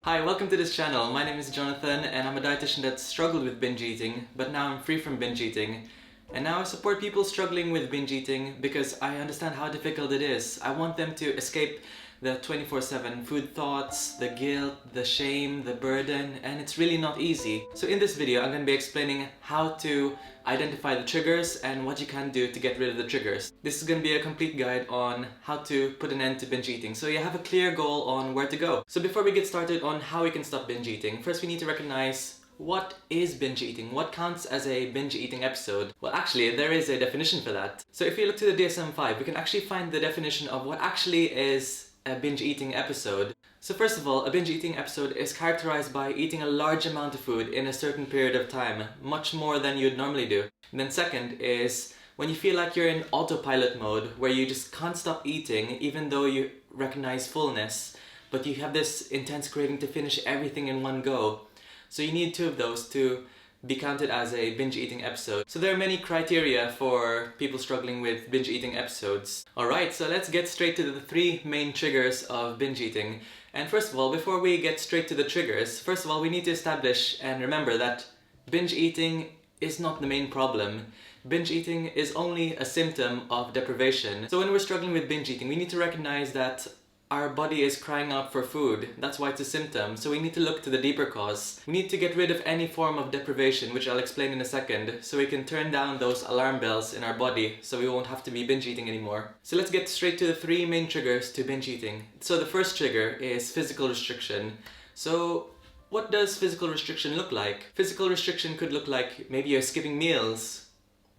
Hi, welcome to this channel. My name is Jonathan and I'm a dietitian that struggled with binge eating, but now I'm free from binge eating. And now I support people struggling with binge eating because I understand how difficult it is. I want them to escape the 24/7 food thoughts, the guilt, the shame, the burden, and it's really not easy. So in this video, I'm going to be explaining how to identify the triggers and what you can do to get rid of the triggers. This is going to be a complete guide on how to put an end to binge eating, so you have a clear goal on where to go. So before we get started on how we can stop binge eating, first we need to recognize what is binge eating? What counts as a binge eating episode? Well, actually, there is a definition for that. So if you look to the DSM-5, we can actually find the definition of what actually is a binge eating episode. So first of all, a binge eating episode is characterized by eating a large amount of food in a certain period of time, much more than you'd normally do. And then second is when you feel like you're in autopilot mode, where you just can't stop eating even though you recognize fullness, but you have this intense craving to finish everything in one go. So you need two of those to be counted as a binge eating episode. So there are many criteria for people struggling with binge eating episodes. Alright, so let's get straight to the three main triggers of binge eating. And first of all, before we get straight to the triggers, first of all we need to establish and remember that binge eating is not the main problem. Binge eating is only a symptom of deprivation. So when we're struggling with binge eating, we need to recognize that our body is crying out for food. That's why it's a symptom. So we need to look to the deeper cause. We need to get rid of any form of deprivation, which I'll explain in a second, so we can turn down those alarm bells in our body so we won't have to be binge eating anymore. So let's get straight to the three main triggers to binge eating. So the first trigger is physical restriction. So what does physical restriction look like? Physical restriction could look like maybe you're skipping meals,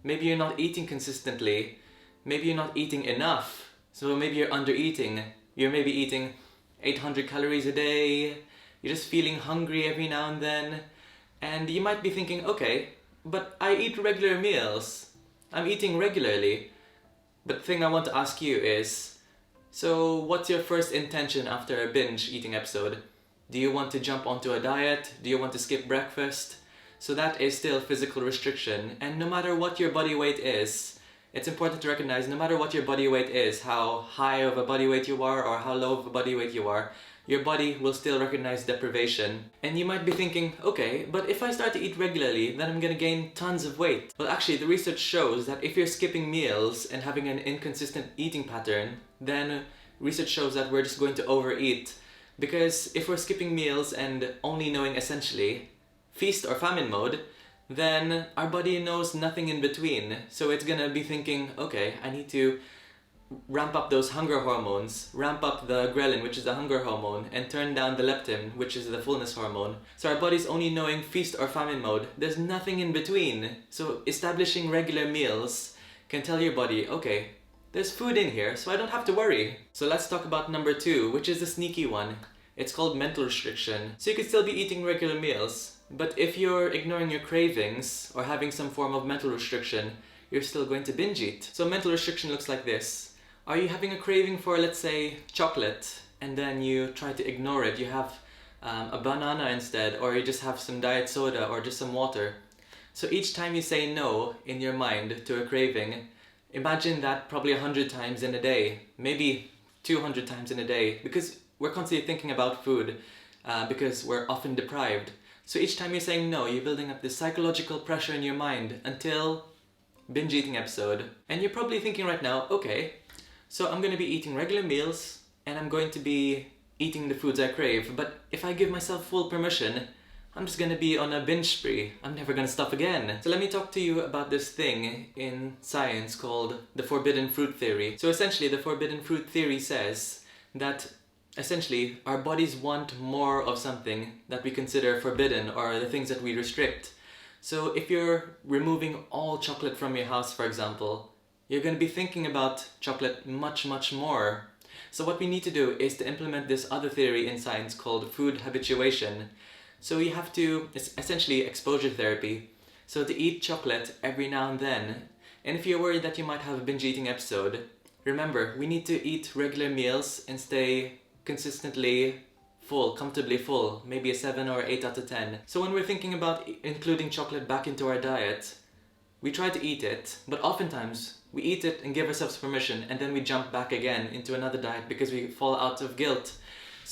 maybe you're not eating consistently, maybe you're not eating enough, so maybe you're under eating. You're maybe eating 800 calories a day, you're just feeling hungry every now and then, and you might be thinking, okay, but I eat regular meals, I'm eating regularly. But the thing I want to ask you is, so what's your first intention after a binge eating episode? Do you want to jump onto a diet? Do you want to skip breakfast? So that is still physical restriction, and no matter what your body weight is, it's important to recognize no matter what your body weight is, how high of a body weight you are or how low of a body weight you are, your body will still recognize deprivation. And you might be thinking, okay, but if I start to eat regularly, then I'm gonna gain tons of weight. Well, actually, the research shows that if you're skipping meals and having an inconsistent eating pattern, then research shows that we're just going to overeat. Because if we're skipping meals and only knowing essentially feast or famine mode, then our body knows nothing in between. So it's gonna be thinking, okay, I need to ramp up those hunger hormones, ramp up the ghrelin, which is the hunger hormone, and turn down the leptin, which is the fullness hormone. So our body's only knowing feast or famine mode. There's nothing in between. So establishing regular meals can tell your body, okay, there's food in here, so I don't have to worry. So let's talk about number two, which is the sneaky one. It's called mental restriction. So you could still be eating regular meals, but if you're ignoring your cravings or having some form of mental restriction, you're still going to binge eat. So mental restriction looks like this. Are you having a craving for, let's say, chocolate, and then you try to ignore it? You have a banana instead, or you just have some diet soda or just some water. So each time you say no in your mind to a craving, imagine that probably 100 times in a day, maybe 200 times in a day, because we're constantly thinking about food because we're often deprived. So each time you're saying no, you're building up this psychological pressure in your mind until binge eating episode. And you're probably thinking right now, okay, so I'm going to be eating regular meals and I'm going to be eating the foods I crave, but if I give myself full permission, I'm just going to be on a binge spree. I'm never going to stop again. So let me talk to you about this thing in science called the forbidden fruit theory. So essentially the forbidden fruit theory says that essentially, our bodies want more of something that we consider forbidden or the things that we restrict. So if you're removing all chocolate from your house, for example, you're going to be thinking about chocolate much, much more. So what we need to do is to implement this other theory in science called food habituation. So you have to, it's essentially exposure therapy. So to eat chocolate every now and then. And if you're worried that you might have a binge eating episode, remember, we need to eat regular meals and stay consistently full, comfortably full, maybe a 7 or 8 out of 10. So when we're thinking about including chocolate back into our diet, we try to eat it, but oftentimes we eat it and give ourselves permission and then we jump back again into another diet because we fall out of guilt.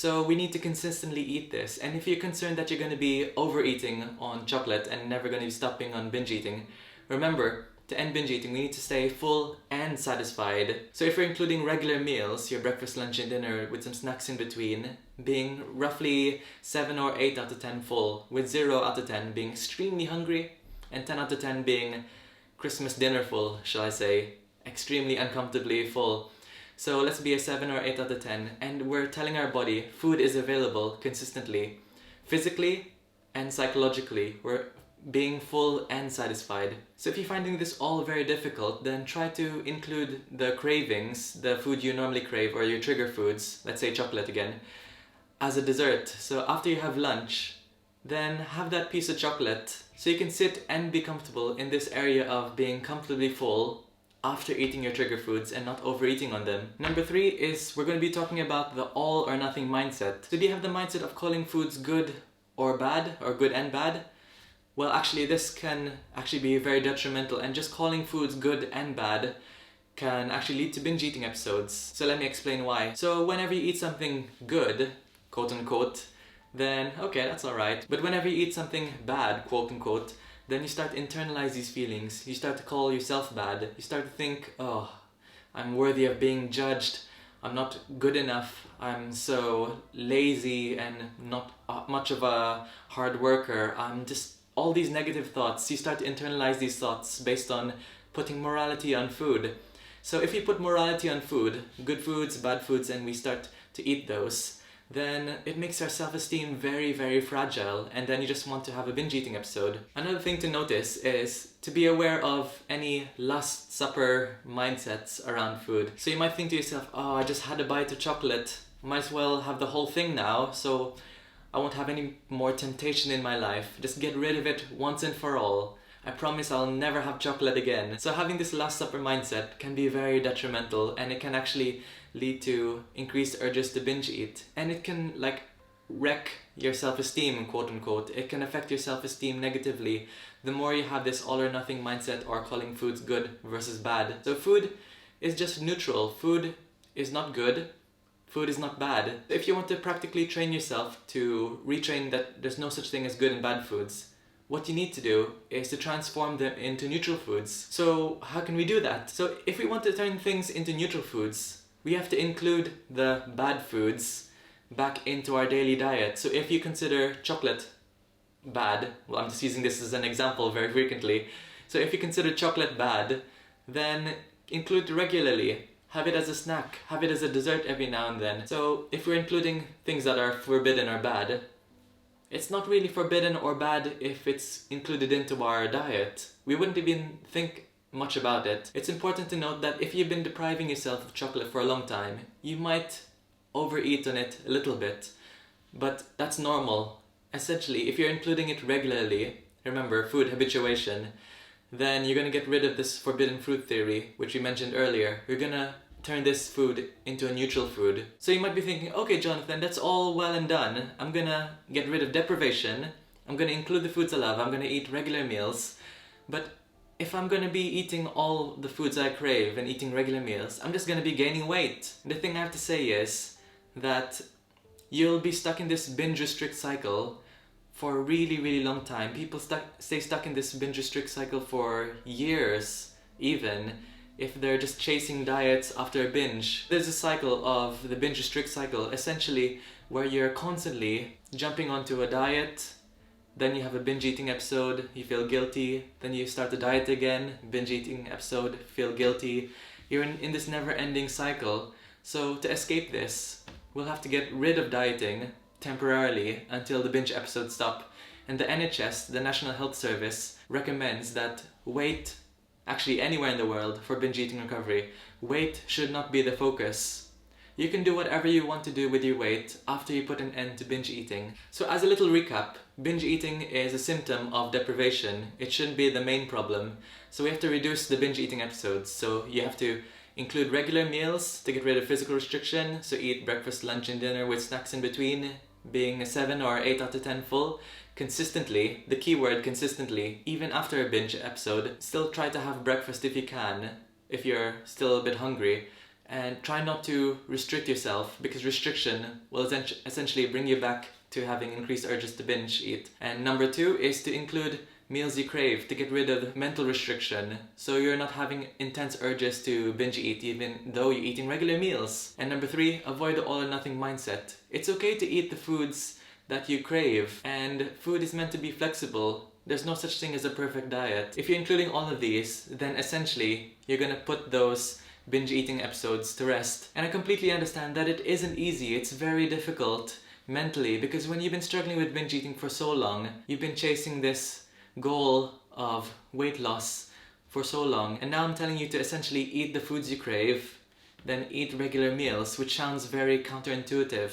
So we need to consistently eat this. And if you're concerned that you're going to be overeating on chocolate and never going to be stopping on binge eating, remember, to end binge eating, we need to stay full and satisfied. So if you're including regular meals, your breakfast, lunch and dinner with some snacks in between, being roughly 7 or 8 out of 10 full, with 0 out of 10 being extremely hungry, and 10 out of 10 being Christmas dinner full, shall I say, extremely uncomfortably full. So let's be a 7 or 8 out of 10, and we're telling our body food is available consistently, physically and psychologically. We're being full and satisfied. So if you're finding this all very difficult, then try to include the cravings, the food you normally crave or your trigger foods, let's say chocolate again, as a dessert. So after you have lunch, then have that piece of chocolate so you can sit and be comfortable in this area of being comfortably full after eating your trigger foods and not overeating on them. Number 3 is we're going to be talking about the all or nothing mindset. So do you have the mindset of calling foods good or bad, or good and bad? Well, actually, this can actually be very detrimental, and just calling foods good and bad can actually lead to binge eating episodes. So let me explain why. So whenever you eat something good, quote unquote, then okay, that's alright. But whenever you eat something bad, quote unquote, then you start to internalize these feelings. You start to call yourself bad. You start to think, oh, I'm worthy of being judged. I'm not good enough. I'm so lazy and not much of a hard worker. I'm just all these negative thoughts. You start to internalize these thoughts based on putting morality on food. So if you put morality on food, good foods, bad foods, and we start to eat those, then it makes our self-esteem very, very fragile, and then you just want to have a binge eating episode. Another thing to notice is to be aware of any last supper mindsets around food. So you might think to yourself, oh, I just had a bite of chocolate, might as well have the whole thing now, so I won't have any more temptation in my life. Just get rid of it once and for all. I promise I'll never have chocolate again. So having this last supper mindset can be very detrimental, and it can actually lead to increased urges to binge eat. And it can wreck your self-esteem, quote unquote. It can affect your self-esteem negatively the more you have this all or nothing mindset or calling foods good versus bad. So food is just neutral. Food is not good. Food is not bad. If you want to practically train yourself to retrain that there's no such thing as good and bad foods, what you need to do is to transform them into neutral foods. So how can we do that? So if we want to turn things into neutral foods, we have to include the bad foods back into our daily diet. So if you consider chocolate bad, well, I'm just using this as an example very frequently. So if you consider chocolate bad, then include it regularly. Have it as a snack, have it as a dessert every now and then. So if we're including things that are forbidden or bad, it's not really forbidden or bad if it's included into our diet. We wouldn't even think much about it. It's important to note that if you've been depriving yourself of chocolate for a long time, you might overeat on it a little bit, but that's normal. Essentially, if you're including it regularly, remember, food habituation, then you're going to get rid of this forbidden fruit theory, which we mentioned earlier. You're going to turn this food into a neutral food. So you might be thinking, okay, Jonathan, that's all well and done. I'm going to get rid of deprivation. I'm going to include the foods I love. I'm going to eat regular meals. But if I'm going to be eating all the foods I crave and eating regular meals, I'm just going to be gaining weight. The thing I have to say is that you'll be stuck in this binge restrict cycle for a really, really long time. People stay stuck in this binge restrict cycle for years, even if they're just chasing diets after a binge. There's a cycle of the binge restrict cycle, essentially, where you're constantly jumping onto a diet, then you have a binge eating episode, you feel guilty, then you start the diet again, binge eating episode, feel guilty. You're in this never-ending cycle. So to escape this, we'll have to get rid of dieting temporarily until the binge episodes stop. And the NHS, the National Health Service, recommends that weight, actually anywhere in the world for binge eating recovery, weight should not be the focus. You can do whatever you want to do with your weight after you put an end to binge eating. So as a little recap, binge eating is a symptom of deprivation. It shouldn't be the main problem. So we have to reduce the binge eating episodes. So you have to include regular meals to get rid of physical restriction. So eat breakfast, lunch and dinner with snacks in between, being a 7 or 8 out of 10 full. Consistently, the key word consistently, even after a binge episode, still try to have breakfast if you can, if you're still a bit hungry. and try not to restrict yourself, because restriction will essentially bring you back to having increased urges to binge eat. And number 2 is to include meals you crave, to get rid of mental restriction, so you're not having intense urges to binge eat even though you're eating regular meals. And number 3, avoid the all or nothing mindset. It's okay to eat the foods that you crave, and food is meant to be flexible. There's no such thing as a perfect diet. If you're including all of these, then essentially you're gonna put those binge eating episodes to rest. And I completely understand that it isn't easy. It's very difficult mentally, because when you've been struggling with binge eating for so long, you've been chasing this goal of weight loss for so long, and now I'm telling you to essentially eat the foods you crave, then eat regular meals, which sounds very counterintuitive.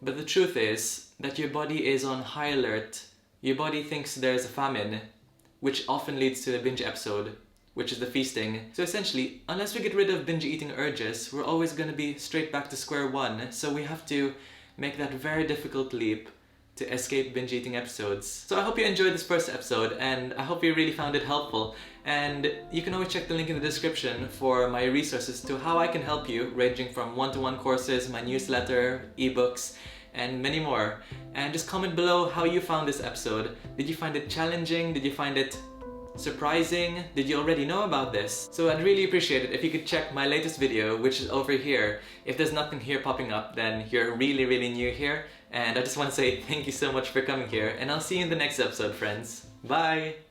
But the truth is that your body is on high alert. Your body thinks there's a famine, which often leads to a binge episode, which is the feasting. So essentially, unless we get rid of binge eating urges, we're always going to be straight back to square one. So we have to make that very difficult leap to escape binge eating episodes. So I hope you enjoyed this first episode, and I hope you really found it helpful. And you can always check the link in the description for my resources to how I can help you, ranging from one-to-one courses, my newsletter, ebooks, and many more. And just comment below how you found this episode. Did you find it challenging? Did you find it surprising? Did you already know about this? So I'd really appreciate it if you could check my latest video, which is over here. If there's nothing here popping up, then you're really new here. And I just want to say thank you so much for coming here, and I'll see you in the next episode, friends. Bye!